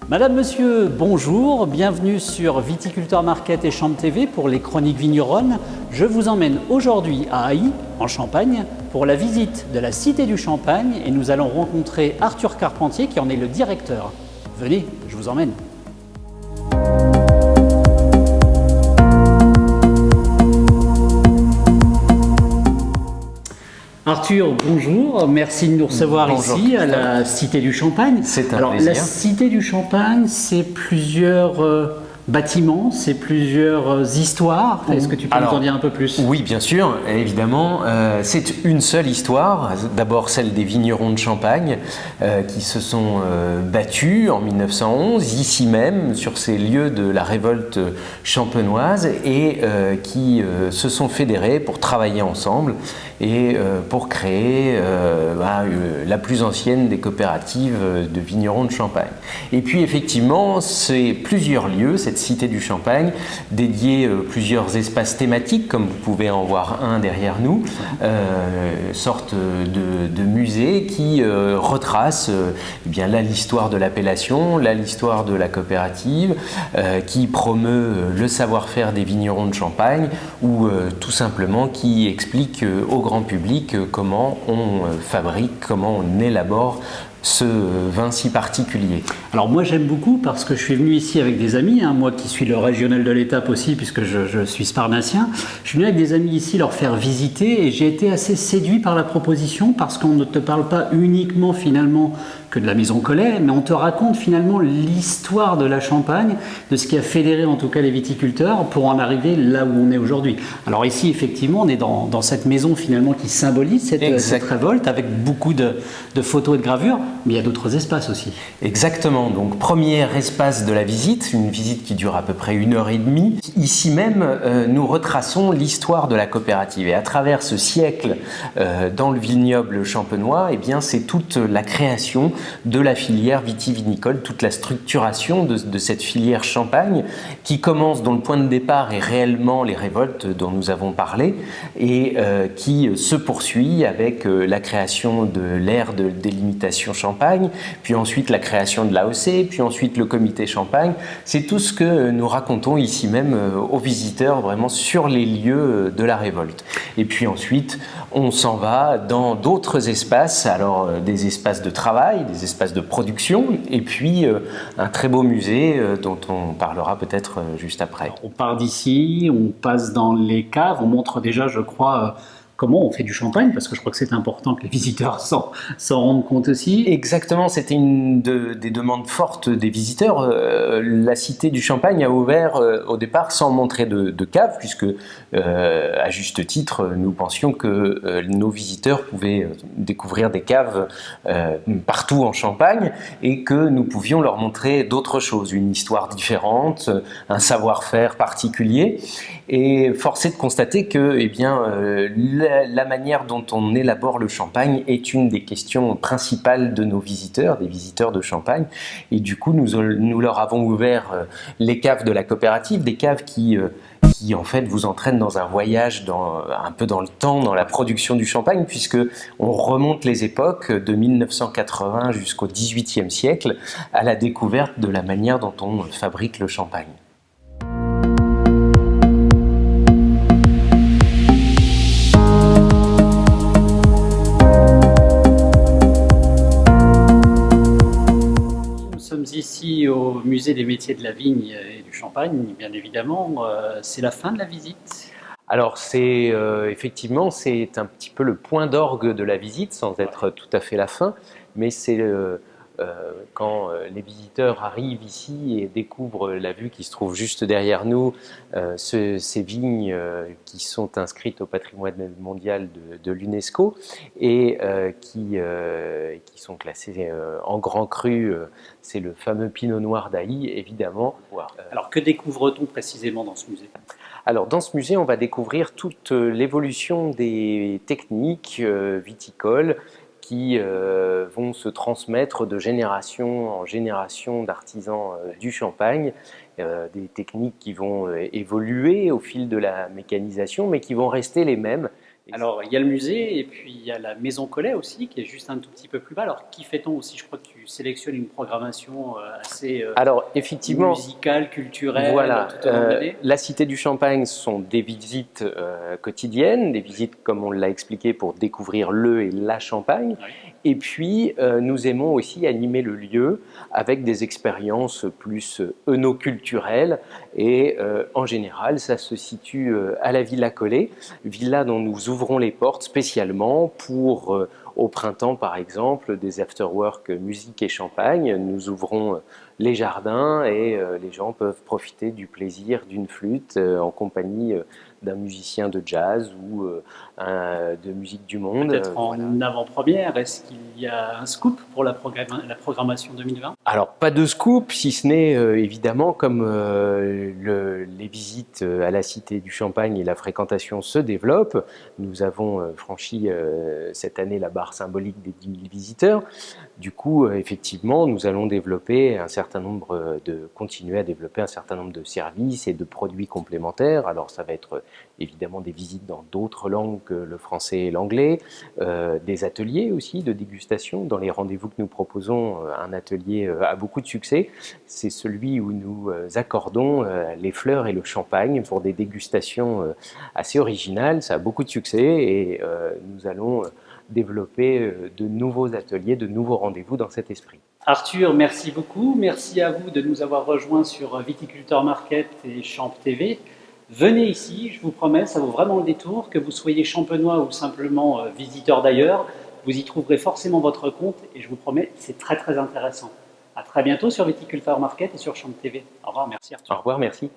Madame, Monsieur, bonjour, bienvenue sur Viticulteur Market et Chambre TV pour les Chroniques Vigneronnes. Je vous emmène aujourd'hui à Ailly, en Champagne, pour la visite de la Cité du Champagne et nous allons rencontrer Arthur Carpentier qui en est le directeur. Venez, je vous emmène. Arthur, bonjour, merci de nous recevoir Bonjour, ici à la Cité du Champagne. C'est un Alors, plaisir. la Cité du Champagne, c'est plusieurs bâtiments, c'est plusieurs histoires. Est-ce que tu peux nous en dire un peu plus? Oui, bien sûr, évidemment. C'est une seule histoire. D'abord celle des vignerons de Champagne qui se sont battus en 1911, ici même, sur ces lieux de la révolte champenoise, et qui se sont fédérés pour travailler ensemble et pour créer la plus ancienne des coopératives de vignerons de Champagne. Et puis effectivement, c'est plusieurs lieux, cette cité du Champagne, dédiée plusieurs espaces thématiques, comme vous pouvez en voir un derrière nous, sorte de musée qui retrace eh bien là l'histoire de l'appellation, là l'histoire de la coopérative, qui promeut le savoir-faire des vignerons de Champagne, ou tout simplement qui explique au grand public comment on fabrique, comment on élabore ce vin si particulier. Alors moi j'aime beaucoup parce que je suis venu ici avec des amis, moi qui suis le régional de l'étape aussi puisque je suis sparnassien, je suis venu avec des amis ici leur faire visiter et j'ai été assez séduit par la proposition parce qu'on ne te parle pas uniquement finalement que de la maison Collet, mais on te raconte finalement l'histoire de la Champagne, de ce qui a fédéré en tout cas les viticulteurs pour en arriver là où on est aujourd'hui. Alors ici effectivement on est dans cette maison finalement qui symbolise cette révolte avec beaucoup de photos et de gravures. Mais il y a d'autres espaces aussi. Exactement. Donc, premier espace de la visite, une visite qui dure à peu près 1h30. Ici même, nous retraçons l'histoire de la coopérative. Et à travers ce siècle dans le vignoble champenois, eh bien, c'est toute la création de la filière vitivinicole, toute la structuration de cette filière Champagne qui commence, dont le point de départ est réellement les révoltes dont nous avons parlé et qui se poursuit avec la création de l'aire de délimitation Champagne, puis ensuite la création de l'AOC, puis ensuite le comité Champagne. C'est tout ce que nous racontons ici même aux visiteurs, vraiment sur les lieux de la révolte. Et puis ensuite, on s'en va dans d'autres espaces, alors des espaces de travail, des espaces de production, et puis un très beau musée dont on parlera peut-être juste après. Alors, on part d'ici, on passe dans les caves, on montre déjà, je crois, comment on fait du champagne, parce que je crois que c'est important que les visiteurs s'en rendent compte aussi. Exactement, c'était une des demandes fortes des visiteurs. La Cité du Champagne a ouvert au départ sans montrer de cave, puisque à juste titre, nous pensions que nos visiteurs pouvaient découvrir des caves partout en Champagne et que nous pouvions leur montrer d'autres choses, une histoire différente, un savoir-faire particulier. Et force est de constater que eh bien, la manière dont on élabore le champagne est une des questions principales de nos visiteurs, des visiteurs de Champagne. Et du coup, nous leur avons ouvert les caves de la coopérative, des caves qui en fait vous entraînent dans un voyage un peu dans le temps, dans la production du champagne, puisque on remonte les époques de 1980 jusqu'au XVIIIe siècle à la découverte de la manière dont on fabrique le champagne. Ici au musée des métiers de la vigne et du champagne, bien évidemment, c'est la fin de la visite. Alors c'est effectivement c'est un petit peu le point d'orgue de la visite, sans être tout à fait la fin, mais c'est quand les visiteurs arrivent ici et découvrent la vue qui se trouve juste derrière nous, ces vignes qui sont inscrites au patrimoine mondial de l'UNESCO et qui sont classées en grand cru. C'est le fameux Pinot Noir d'Ailly, évidemment. Alors que découvre-t-on précisément dans ce musée ? Alors dans ce musée, on va découvrir toute l'évolution des techniques viticoles qui vont se transmettre de génération en génération d'artisans du Champagne, des techniques qui vont évoluer au fil de la mécanisation, mais qui vont rester les mêmes, Alors, il y a le musée et puis il y a la Maison Collet aussi, qui est juste un tout petit peu plus bas. Alors, qui fait-on aussi? Je crois que tu sélectionnes une programmation assez Alors, effectivement, musicale, culturelle, voilà, tout au long de l'année. la Cité du Champagne sont des visites quotidiennes, des visites, comme on l'a expliqué, pour découvrir le et la Champagne. Oui. Et puis, nous aimons aussi animer le lieu avec des expériences plus œnoculturelles. Et en général, ça se situe à la Villa Collet, villa dont nous ouvrons les portes spécialement pour, au printemps par exemple, des after-work musique et champagne. Nous ouvrons les jardins et les gens peuvent profiter du plaisir d'une flûte en compagnie d'un musicien de jazz ou de musique du monde. Peut-être en Voilà. avant-première, est-ce qu'il y a un scoop pour la programmation 2020? Alors, pas de scoop, si ce n'est évidemment comme les visites à la Cité du Champagne et la fréquentation se développent. Nous avons franchi cette année la barre symbolique des 10 000 visiteurs. Du coup, effectivement, nous allons continuer à développer un certain nombre de services et de produits complémentaires. Alors, ça va être évidemment des visites dans d'autres langues que le français et l'anglais, des ateliers aussi de dégustation. Dans les rendez-vous que nous proposons, un atelier a beaucoup de succès. C'est celui où nous accordons les fleurs et le champagne pour des dégustations assez originales. Ça a beaucoup de succès et nous allons développer de nouveaux ateliers, de nouveaux rendez-vous dans cet esprit. Arthur, merci beaucoup. Merci à vous de nous avoir rejoints sur Viticulteur Market et Champ TV. Venez ici, je vous promets, ça vaut vraiment le détour. Que vous soyez champenois ou simplement visiteur d'ailleurs, vous y trouverez forcément votre compte et je vous promets, c'est très très intéressant. À très bientôt sur Viticulteur Market et sur Champ TV. Au revoir, merci Au Arthur. revoir, merci.